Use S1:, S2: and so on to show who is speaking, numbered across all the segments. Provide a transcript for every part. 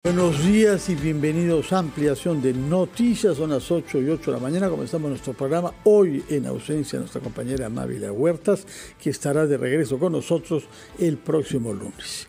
S1: Buenos días y bienvenidos a Ampliación de Noticias. Son las 8:08 de la mañana. Comenzamos nuestro programa hoy en ausencia de nuestra compañera Mávila Huertas, que estará de regreso con nosotros el próximo lunes.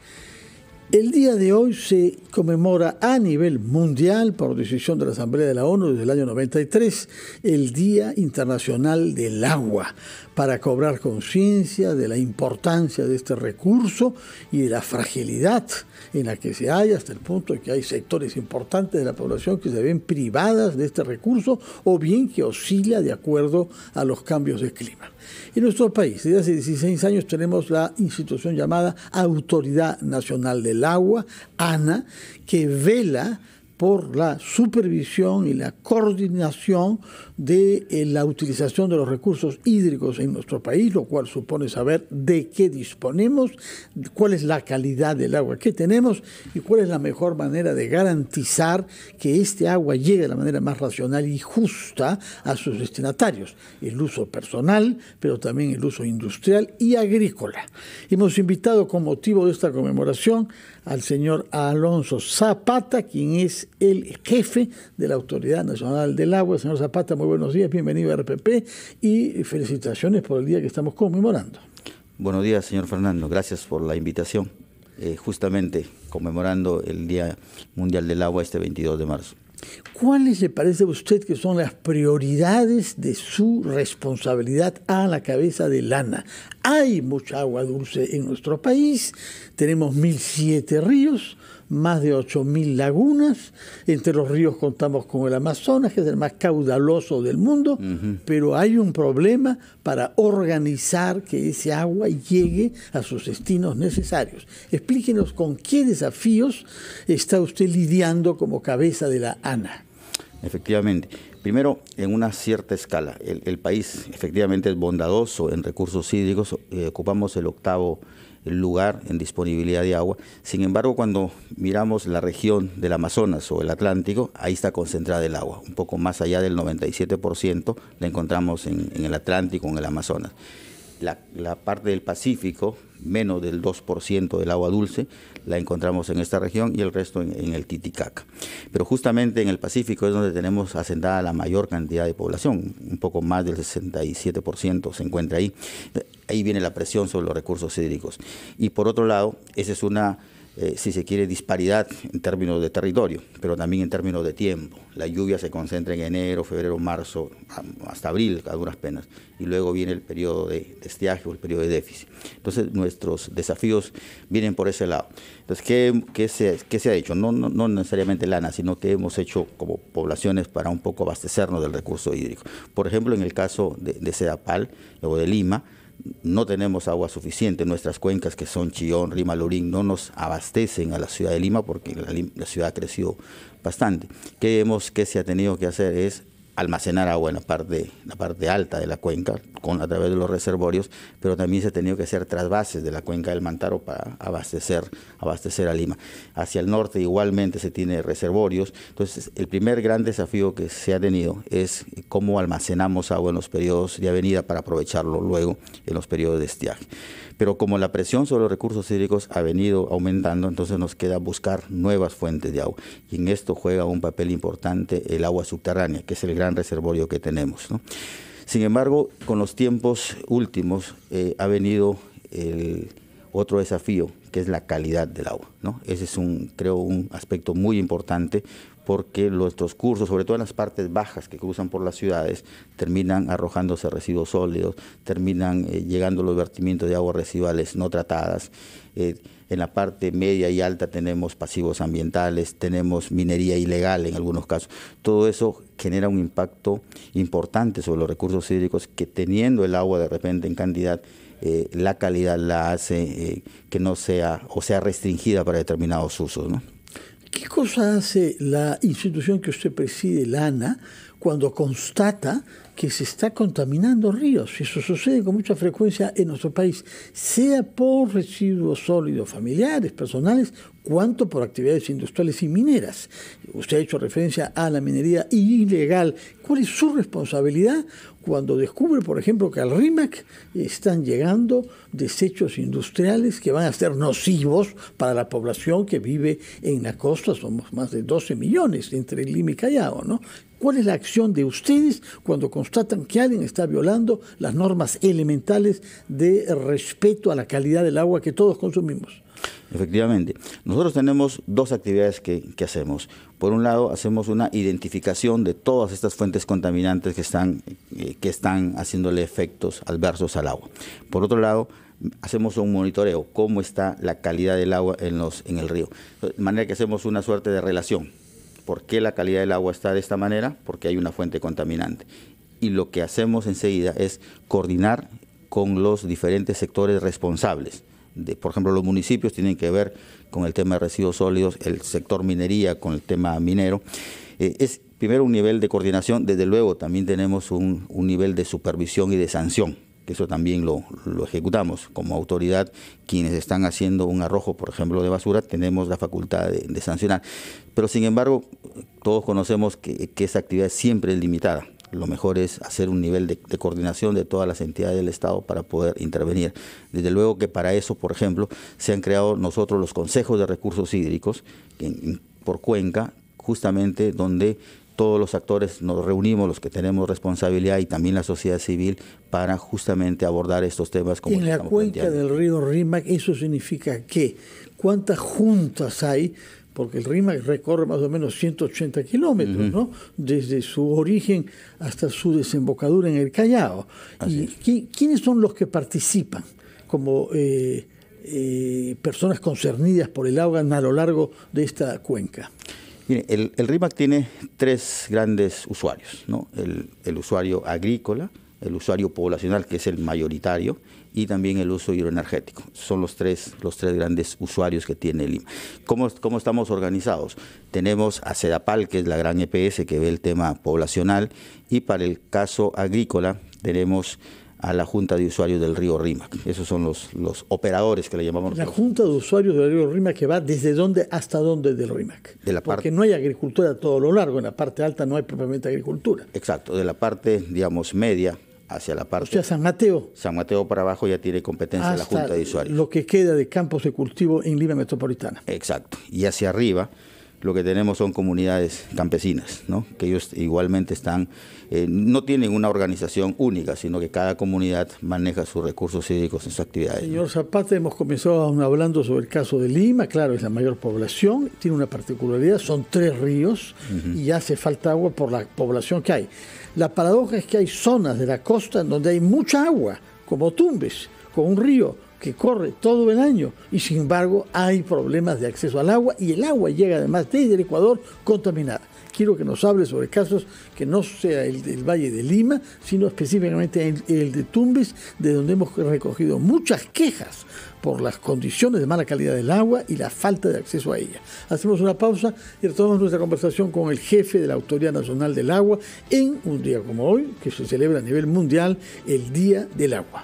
S1: El día de hoy se conmemora a nivel mundial, por decisión de la Asamblea de la ONU desde el año 93, el Día Internacional del Agua, para cobrar conciencia de la importancia de este recurso y de la fragilidad en la que se halla, hasta el punto de que hay sectores importantes de la población que se ven privadas de este recurso o bien que oscila de acuerdo a los cambios de clima. En nuestro país, desde hace 16 años, tenemos la institución llamada Autoridad Nacional del Agua, ANA, que vela por la supervisión y la coordinación de la utilización de los recursos hídricos en nuestro país, lo cual supone saber de qué disponemos, cuál es la calidad del agua que tenemos y cuál es la mejor manera de garantizar que este agua llegue de la manera más racional y justa a sus destinatarios. El uso personal, pero también el uso industrial y agrícola. Hemos invitado con motivo de esta conmemoración al señor Alonso Zapata, quien es el jefe de la Autoridad Nacional del Agua. Señor Zapata, muy buenos días, bienvenido a RPP y felicitaciones por el día que estamos conmemorando.
S2: Buenos días, señor Fernando, gracias por la invitación. Justamente conmemorando el Día Mundial del Agua este 22 de marzo.
S1: ¿Cuáles le parece a usted que son las prioridades de su responsabilidad a la cabeza del ANA? Hay mucha agua dulce en nuestro país, tenemos 1.007 ríos, más de 8.000 lagunas, entre los ríos contamos con el Amazonas, que es el más caudaloso del mundo, pero hay un problema para organizar que ese agua llegue a sus destinos necesarios. Explíquenos con qué desafíos está usted lidiando como cabeza de la ANA.
S2: Efectivamente. Primero, en una cierta escala, el país efectivamente es bondadoso en recursos hídricos, ocupamos el 8º lugar en disponibilidad de agua. Sin embargo, cuando miramos la región del Amazonas o el Atlántico, ahí está concentrada el agua. Un poco más allá del 97% la encontramos en el Atlántico, en el Amazonas. La parte del Pacífico, menos del 2% del agua dulce, la encontramos en esta región y el resto en el Titicaca. Pero justamente en el Pacífico es donde tenemos asentada la mayor cantidad de población, un poco más del 67% se encuentra ahí. Ahí viene la presión sobre los recursos hídricos. Y por otro lado, esa es una, si se quiere, disparidad en términos de territorio, pero también en términos de tiempo. La lluvia se concentra en enero, febrero, marzo, hasta abril, a duras penas. Y luego viene el periodo de estiaje o el periodo de déficit. Entonces, nuestros desafíos vienen por ese lado. Entonces, ¿qué se ha hecho? No necesariamente el ANA, sino que hemos hecho como poblaciones para un poco abastecernos del recurso hídrico. Por ejemplo, en el caso de Sedapal o de Lima, no tenemos agua suficiente. Nuestras cuencas, que son Chillón, Rima, Lurín, no nos abastecen a la ciudad de Lima porque la ciudad ha crecido bastante. ¿Qué se ha tenido que hacer? Es almacenar agua en la parte alta de la cuenca a través de los reservorios, pero también se ha tenido que hacer trasvases de la cuenca del Mantaro para abastecer a Lima. Hacia el norte igualmente se tiene reservorios. Entonces, el primer gran desafío que se ha tenido es cómo almacenamos agua en los periodos de avenida para aprovecharlo luego en los periodos de estiaje. Pero como la presión sobre los recursos hídricos ha venido aumentando, entonces nos queda buscar nuevas fuentes de agua. Y en esto juega un papel importante el agua subterránea, que es el gran reservorio que tenemos, ¿no? Sin embargo, con los tiempos últimos ha venido otro desafío, que es la calidad del agua, ¿no? Ese es creo un aspecto muy importante, porque nuestros cursos, sobre todo en las partes bajas que cruzan por las ciudades, terminan arrojándose residuos sólidos, terminan llegando los vertimientos de aguas residuales no tratadas. En la parte media y alta tenemos pasivos ambientales, tenemos minería ilegal en algunos casos. Todo eso genera un impacto importante sobre los recursos hídricos, que teniendo el agua de repente en cantidad, la calidad la hace que no sea o sea restringida para determinados usos, ¿no?
S1: ¿Qué cosa hace la institución que usted preside, la ANA, cuando constata que se está contaminando ríos. Eso sucede con mucha frecuencia en nuestro país, sea por residuos sólidos familiares, personales, cuanto por actividades industriales y mineras. Usted ha hecho referencia a la minería ilegal. ¿Cuál es su responsabilidad cuando descubre, por ejemplo, que al RIMAC están llegando desechos industriales que van a ser nocivos para la población que vive en la costa? Somos más de 12 millones entre Lima y Callao, ¿no? ¿Cuál es la acción de ustedes cuando constatan que alguien está violando las normas elementales de respeto a la calidad del agua que todos consumimos?
S2: Efectivamente. Nosotros tenemos dos actividades que hacemos. Por un lado, hacemos una identificación de todas estas fuentes contaminantes que están haciéndole efectos adversos al agua. Por otro lado, hacemos un monitoreo, cómo está la calidad del agua en el río. De manera que hacemos una suerte de relación. ¿Por qué la calidad del agua está de esta manera? Porque hay una fuente contaminante. Y lo que hacemos enseguida es coordinar con los diferentes sectores responsables. Por ejemplo, los municipios tienen que ver con el tema de residuos sólidos, el sector minería con el tema minero. Es primero un nivel de coordinación, desde luego también tenemos un nivel de supervisión y de sanción, que eso también lo ejecutamos como autoridad. Quienes están haciendo un arrojo, por ejemplo, de basura, tenemos la facultad de sancionar. Pero sin embargo, todos conocemos que esa actividad siempre es limitada. Lo mejor es hacer un nivel de coordinación de todas las entidades del Estado para poder intervenir. Desde luego que para eso, por ejemplo, se han creado nosotros los consejos de recursos hídricos por cuenca, justamente donde todos los actores nos reunimos, los que tenemos responsabilidad y también la sociedad civil, para justamente abordar estos temas. Como
S1: en la cuenca del río Rímac, ¿eso significa qué? ¿Cuántas juntas hay? Porque el Rímac recorre más o menos 180 kilómetros, ¿no? Desde su origen hasta su desembocadura en el Callao. ¿Quiénes son los que participan como personas concernidas por el agua a lo largo de esta cuenca?
S2: Mire, el Rímac tiene tres grandes usuarios, ¿no? El usuario agrícola, el usuario poblacional, que es el mayoritario, y también el uso hidroenergético. Son los tres grandes usuarios que tiene Lima. ¿Cómo estamos organizados? Tenemos a CEDAPAL, que es la gran EPS que ve el tema poblacional, y para el caso agrícola tenemos a la Junta de Usuarios del río Rímac. Esos son los operadores que le llamamos.
S1: La Junta de Usuarios del río Rímac, que va desde dónde hasta dónde del Rímac. Porque no hay agricultura a todo lo largo, en la parte alta no hay propiamente agricultura.
S2: Exacto, de la parte, digamos, media hacia la parte...
S1: O sea, San Mateo.
S2: San Mateo para abajo ya tiene competencia la Junta de Usuarios.
S1: Lo que queda de campos de cultivo en Lima Metropolitana.
S2: Exacto. Y hacia arriba lo que tenemos son comunidades campesinas, ¿no? Que ellos igualmente están, no tienen una organización única, sino que cada comunidad maneja sus recursos hídricos en sus actividades.
S1: Señor Zapata, hemos comenzado hablando sobre el caso de Lima. Claro, es la mayor población, tiene una particularidad, son 3 ríos y hace falta agua por la población que hay. La paradoja es que hay zonas de la costa en donde hay mucha agua, como Tumbes, con un río que corre todo el año, y sin embargo hay problemas de acceso al agua, y el agua llega además desde el Ecuador contaminada. Quiero que nos hable sobre casos que no sea el del Valle de Lima, sino específicamente el de Tumbes, de donde hemos recogido muchas quejas por las condiciones de mala calidad del agua y la falta de acceso a ella. Hacemos una pausa y retomamos nuestra conversación con el jefe de la Autoridad Nacional del Agua en un día como hoy, que se celebra a nivel mundial el Día del Agua.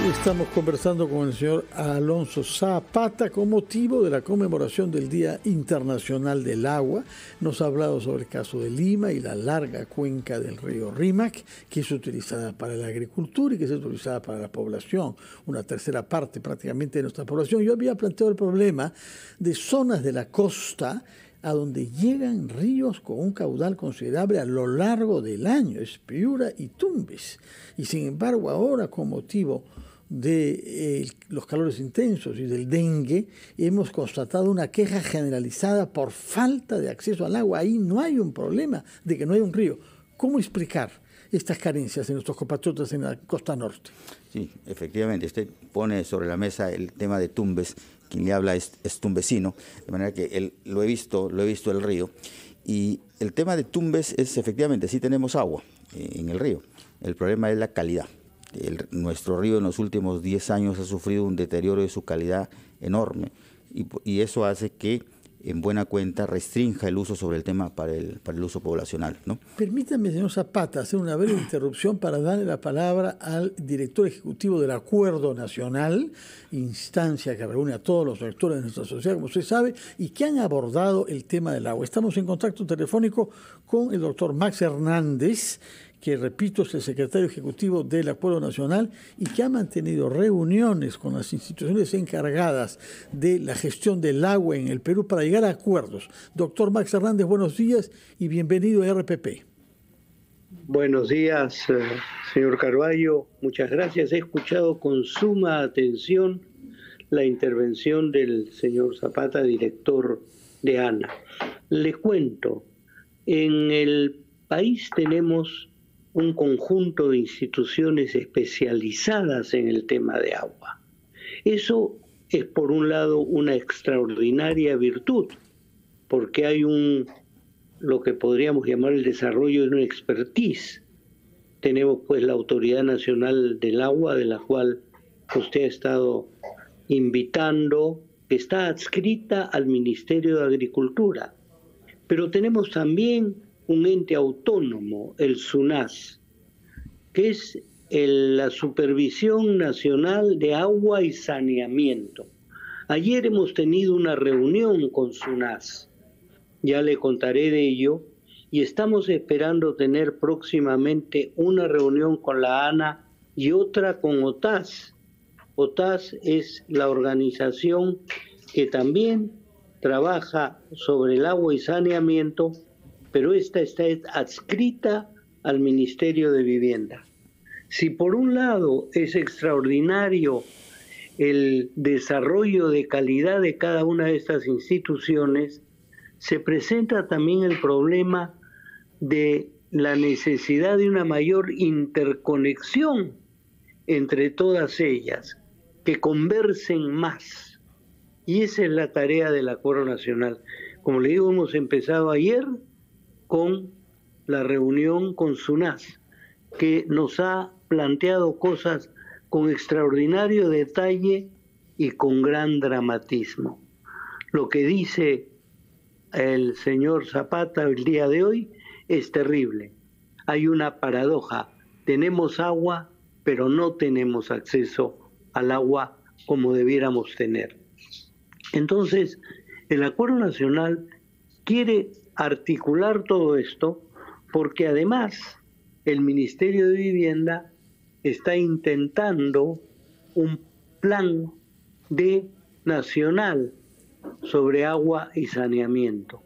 S1: Estamos conversando con el señor Alonso Zapata con motivo de la conmemoración del Día Internacional del Agua. Nos ha hablado sobre el caso de Lima y la larga cuenca del río Rímac, que es utilizada para la agricultura y que es utilizada para la población, una tercera parte prácticamente de nuestra población. Yo había planteado el problema de zonas de la costa a donde llegan ríos con un caudal considerable a lo largo del año, es Piura y Tumbes. Y sin embargo ahora, con motivo de los calores intensos y del dengue, hemos constatado una queja generalizada por falta de acceso al agua. Ahí no hay un problema de que no hay un río. ¿Cómo explicar estas carencias de nuestros compatriotas en la costa norte?
S2: Sí, efectivamente, usted pone sobre la mesa el tema de Tumbes. Quien le habla es tumbesino, de manera que lo he visto el río. Y el tema de Tumbes es, efectivamente, sí tenemos agua en el río. El problema es la calidad. Nuestro río en los últimos 10 años ha sufrido un deterioro de su calidad enorme, y eso hace que en buena cuenta restrinja el uso sobre el tema para el uso poblacional, ¿no?
S1: Permítame, señor Zapata, hacer una breve interrupción para darle la palabra al director ejecutivo del Acuerdo Nacional, instancia que reúne a todos los sectores de nuestra sociedad, como usted sabe, y que han abordado el tema del agua. Estamos en contacto telefónico con el doctor Max Hernández, que, repito, es el secretario ejecutivo del Acuerdo Nacional y que ha mantenido reuniones con las instituciones encargadas de la gestión del agua en el Perú para llegar a acuerdos. Doctor Max Hernández, buenos días y bienvenido a RPP.
S3: Buenos días, señor Carballo. Muchas gracias. He escuchado con suma atención la intervención del señor Zapata, director de ANA. Le cuento, en el país tenemos un conjunto de instituciones especializadas en el tema de agua. Eso es, por un lado, una extraordinaria virtud, porque hay lo que podríamos llamar el desarrollo de una expertise. Tenemos pues la Autoridad Nacional del Agua, de la cual usted ha estado invitando, que está adscrita al Ministerio de Agricultura. Pero tenemos también un ente autónomo, el SUNAS, que es la Supervisión Nacional de Agua y Saneamiento. Ayer hemos tenido una reunión con SUNAS, ya le contaré de ello, y estamos esperando tener próximamente una reunión con la ANA y otra con OTAS. OTAS es la organización que también trabaja sobre el agua y saneamiento, pero esta está adscrita al Ministerio de Vivienda. Si por un lado es extraordinario el desarrollo de calidad de cada una de estas instituciones, se presenta también el problema de la necesidad de una mayor interconexión entre todas ellas, que conversen más. Y esa es la tarea del Acuerdo Nacional. Como le digo, hemos empezado ayer con la reunión con SUNAS, que nos ha planteado cosas con extraordinario detalle y con gran dramatismo. Lo que dice el señor Zapata el día de hoy es terrible. Hay una paradoja. Tenemos agua, pero no tenemos acceso al agua como debiéramos tener. Entonces, el Acuerdo Nacional quiere articular todo esto porque además el Ministerio de Vivienda está intentando un plan nacional sobre agua y saneamiento.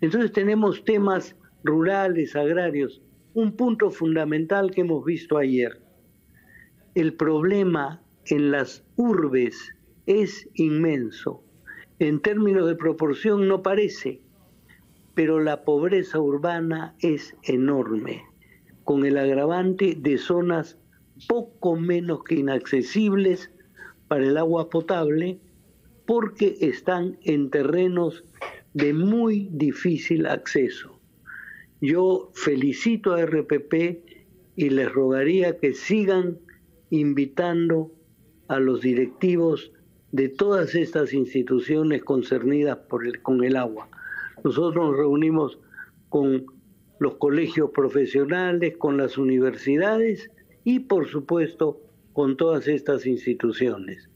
S3: Entonces tenemos temas rurales, agrarios. Un punto fundamental que hemos visto ayer. El problema en las urbes es inmenso. En términos de proporción no parece, pero la pobreza urbana es enorme, con el agravante de zonas poco menos que inaccesibles para el agua potable, porque están en terrenos de muy difícil acceso. Yo felicito a RPP y les rogaría que sigan invitando a los directivos de todas estas instituciones concernidas con el agua. Nosotros nos reunimos con los colegios profesionales, con las universidades y, por supuesto, con todas estas instituciones.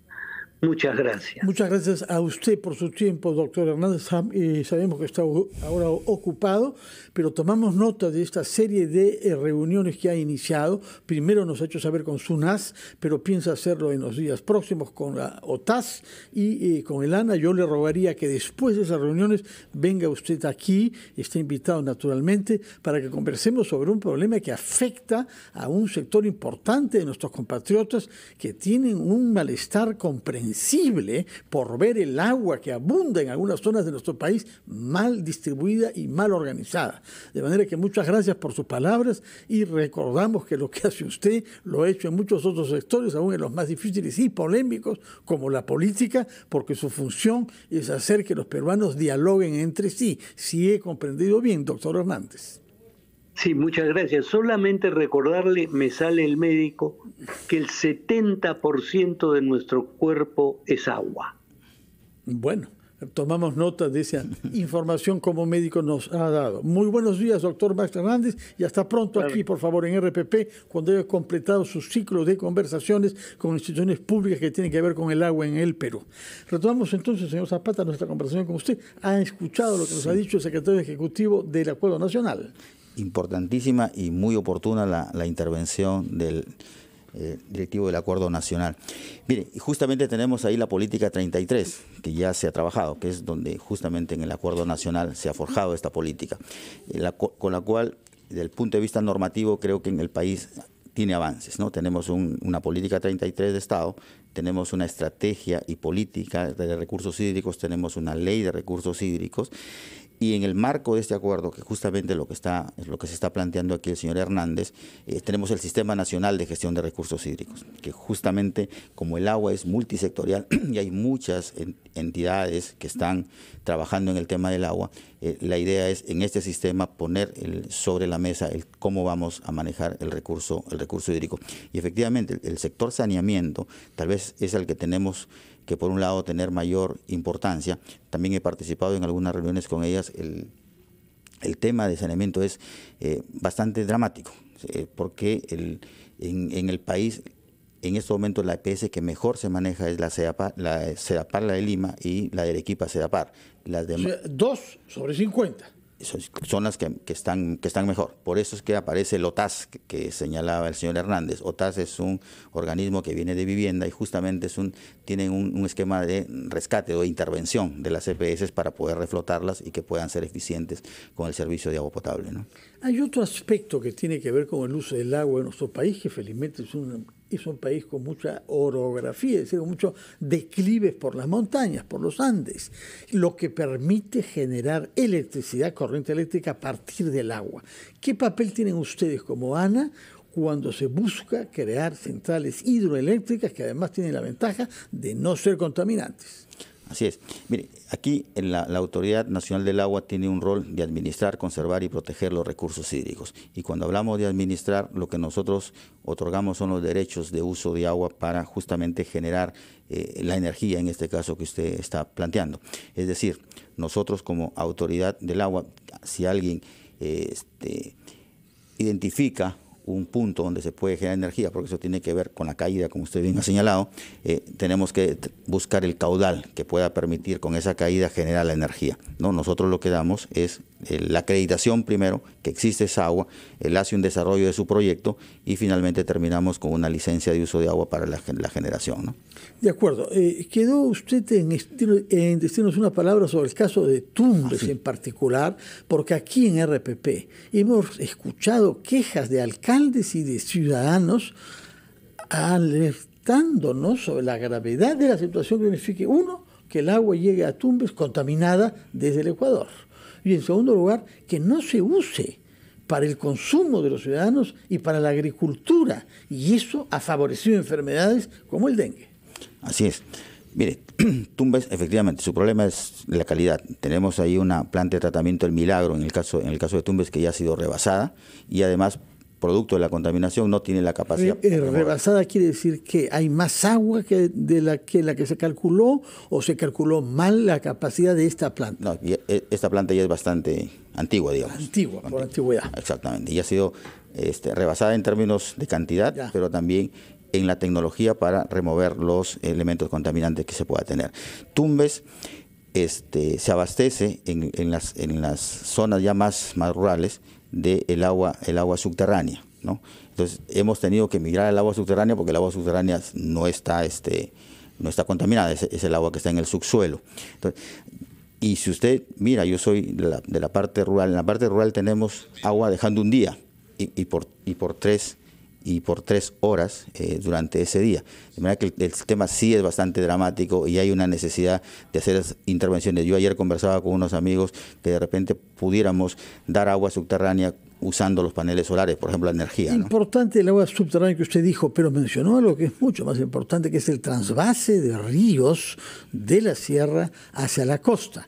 S3: Muchas gracias.
S1: Muchas gracias a usted por su tiempo, doctor Hernández. Sabemos que está ahora ocupado, pero tomamos nota de esta serie de reuniones que ha iniciado. Primero nos ha hecho saber con SUNAS, pero piensa hacerlo en los días próximos con la OTAS y con el ANA. Yo le rogaría que después de esas reuniones venga usted aquí, está invitado naturalmente, para que conversemos sobre un problema que afecta a un sector importante de nuestros compatriotas que tienen un malestar comprensible por ver el agua que abunda en algunas zonas de nuestro país mal distribuida y mal organizada. De manera que muchas gracias por sus palabras y recordamos que lo que hace usted lo ha hecho en muchos otros sectores, aún en los más difíciles y polémicos, como la política, porque su función es hacer que los peruanos dialoguen entre sí. Si he comprendido bien, doctor Hernández.
S3: Sí, muchas gracias. Solamente recordarle, me sale el médico, que el 70% de nuestro cuerpo es agua.
S1: Bueno, Tomamos nota de esa información como médico nos ha dado. Muy buenos días, doctor Max Hernández, y hasta pronto aquí, por favor, en RPP, cuando haya completado su ciclo de conversaciones con instituciones públicas que tienen que ver con el agua en el Perú. Retomamos entonces, señor Zapata, nuestra conversación con usted. ¿Ha escuchado lo que nos ha dicho el secretario ejecutivo del Acuerdo Nacional?
S2: Importantísima y muy oportuna la intervención del directivo del Acuerdo Nacional. Mire, justamente tenemos ahí la política 33, que ya se ha trabajado, que es donde justamente en el Acuerdo Nacional se ha forjado esta política, con la cual, desde el punto de vista normativo, creo que en el país tiene avances, ¿no? Tenemos una política 33 de Estado, tenemos una estrategia y política de recursos hídricos, tenemos una ley de recursos hídricos, y en el marco de este acuerdo, que justamente es lo que se está planteando aquí el señor Hernández, tenemos el Sistema Nacional de Gestión de Recursos Hídricos, que justamente como el agua es multisectorial y hay muchas entidades que están trabajando en el tema del agua, la idea es en este sistema poner sobre la mesa cómo vamos a manejar el recurso hídrico. Y efectivamente el sector saneamiento tal vez es el que tenemos que por un lado tener mayor importancia. También he participado en algunas reuniones con ellas. El tema de saneamiento es bastante dramático, porque en el país, en este momento la EPS que mejor se maneja es la CEDAPAR, la de Lima y la de Arequipa CEDAPAR. Las demás,
S1: o sea, 2 sobre 50.
S2: Son las que están mejor. Por eso es que aparece el OTAS que señalaba el señor Hernández. OTAS es un organismo que viene de vivienda y justamente tienen un esquema de rescate o de intervención de las EPS para poder reflotarlas y que puedan ser eficientes con el servicio de agua potable, ¿no?
S1: Hay otro aspecto que tiene que ver con el uso del agua en nuestro país, que felizmente es un país con mucha orografía, es decir, con muchos declives por las montañas, por los Andes, lo que permite generar electricidad, corriente eléctrica a partir del agua. ¿Qué papel tienen ustedes como ANA cuando se busca crear centrales hidroeléctricas que además tienen la ventaja de no ser contaminantes?
S2: Así es. Mire, aquí la Autoridad Nacional del Agua tiene un rol de administrar, conservar y proteger los recursos hídricos. Y cuando hablamos de administrar, lo que nosotros otorgamos son los derechos de uso de agua para justamente generar la energía, en este caso que usted está planteando. Es decir, nosotros como Autoridad del Agua, si alguien identifica un punto donde se puede generar energía, porque eso tiene que ver con la caída, como usted bien ha señalado, tenemos que buscar el caudal que pueda permitir con esa caída generar la energía, ¿no? Nosotros lo que damos es la acreditación primero, que existe esa agua, él hace un desarrollo de su proyecto y finalmente terminamos con una licencia de uso de agua para la generación, ¿no?
S1: De acuerdo. Quedó usted en decirnos una palabra sobre el caso de Tumbes en particular, porque aquí en RPP hemos escuchado quejas de alcaldes y de ciudadanos alertándonos sobre la gravedad de la situación que significa, uno, que el agua llegue a Tumbes contaminada desde el Ecuador, y en segundo lugar, que no se use para el consumo de los ciudadanos y para la agricultura, y eso ha favorecido enfermedades como el dengue.
S2: Así es. Mire, Tumbes, efectivamente, su problema es la calidad. Tenemos ahí una planta de tratamiento El Milagro, en el caso de Tumbes, que ya ha sido rebasada, y además, producto de la contaminación, no tiene la capacidad.
S1: Rebasada quiere decir que hay más agua que la que se calculó, o se calculó mal la capacidad de esta planta.
S2: No, esta planta ya es bastante antigua, digamos.
S1: Antigua, por antigüedad.
S2: Exactamente, y ha sido rebasada en términos de cantidad, ya, pero también en la tecnología para remover los elementos contaminantes que se pueda tener. Tumbes se abastece en las zonas ya más rurales del agua subterránea, ¿no? Entonces hemos tenido que migrar al agua subterránea porque el agua subterránea no está contaminada, es el agua que está en el subsuelo. Entonces, y si usted mira, yo soy de la parte rural, en la parte rural tenemos agua dejando un día y por 3 horas durante ese día. De manera que el tema sí es bastante dramático y hay una necesidad de hacer intervenciones. Yo ayer conversaba con unos amigos que de repente pudiéramos dar agua subterránea usando los paneles solares, por ejemplo, la energía, ¿no?
S1: Importante el agua subterránea que usted dijo, pero mencionó algo que es mucho más importante, que es el trasvase de ríos de la sierra hacia la costa.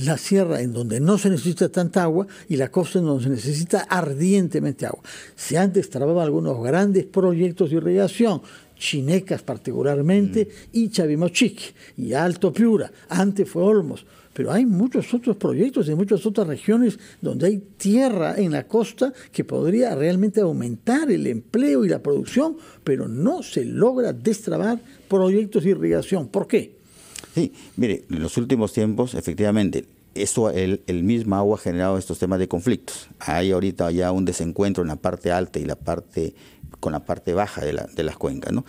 S1: La sierra en donde no se necesita tanta agua y la costa en donde se necesita ardientemente agua. Se han destrabado algunos grandes proyectos de irrigación. Chinecas particularmente, y Chavimochique, y Alto Piura, antes fue Olmos. Pero hay muchos otros proyectos en muchas otras regiones donde hay tierra en la costa que podría realmente aumentar el empleo y la producción, pero no se logra destrabar proyectos de irrigación. ¿Por qué?
S2: Sí, mire, en los últimos tiempos, efectivamente, el mismo agua ha generado estos temas de conflictos. Hay ahorita ya un desencuentro en la parte alta y con la parte baja de las cuencas, ¿no?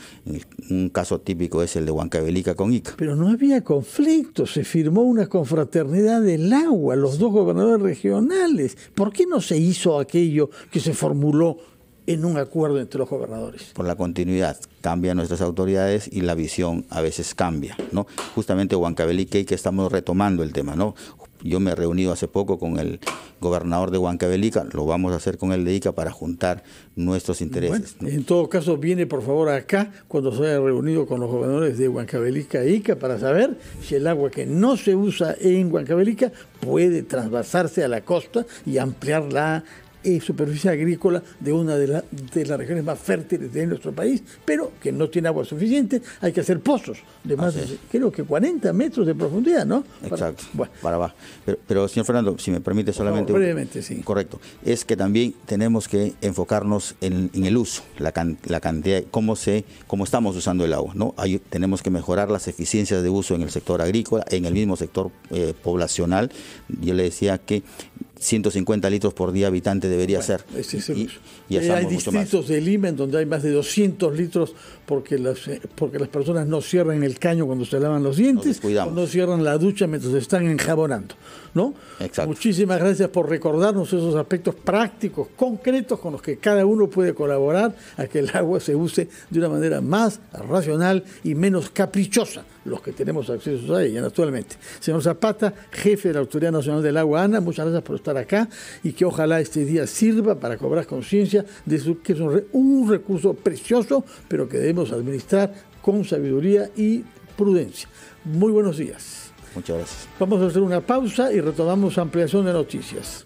S2: Un caso típico es el de Huancavelica con Ica.
S1: Pero no había conflicto, se firmó una confraternidad del agua, los dos gobernadores regionales. ¿Por qué no se hizo aquello que se formuló en un acuerdo entre los gobernadores?
S2: Por la continuidad, cambian nuestras autoridades y la visión a veces cambia, ¿no? Justamente Huancavelica y Ica estamos retomando el tema, ¿no? Yo me he reunido hace poco con el gobernador de Huancavelica, lo vamos a hacer con el de Ica para juntar nuestros intereses.
S1: Bueno, en todo caso, viene por favor acá cuando se haya reunido con los gobernadores de Huancavelica e Ica para saber si el agua que no se usa en Huancavelica puede trasvasarse a la costa y ampliar la superficie agrícola de una de las regiones más fértiles de nuestro país, pero que no tiene agua suficiente. Hay que hacer pozos de más de, creo que 40 metros de profundidad, ¿no?
S2: Exacto, para abajo. Pero, señor Fernando, si me permite solamente...
S1: brevemente, sí.
S2: Correcto. Es que también tenemos que enfocarnos en el uso, la cantidad, cómo estamos usando el agua, ¿no? Tenemos que mejorar las eficiencias de uso en el sector agrícola, en el mismo sector poblacional. Yo le decía que 150 litros por día habitante debería ser.
S1: Y hay distritos de Lima en donde hay más de 200 litros porque las personas no cierran el caño cuando se lavan los dientes, o no cierran la ducha mientras se están enjabonando, ¿no?
S2: Exacto.
S1: Muchísimas gracias por recordarnos esos aspectos prácticos, concretos, con los que cada uno puede colaborar a que el agua se use de una manera más racional y menos caprichosa, los que tenemos acceso a ella actualmente. Señor Zapata, jefe de la Autoridad Nacional del Agua, ANA, muchas gracias por estar acá y que ojalá este día sirva para cobrar conciencia de que es un recurso precioso, pero que debemos administrar con sabiduría y prudencia. Muy buenos días.
S2: Muchas gracias.
S1: Vamos a hacer una pausa y retomamos ampliación de noticias.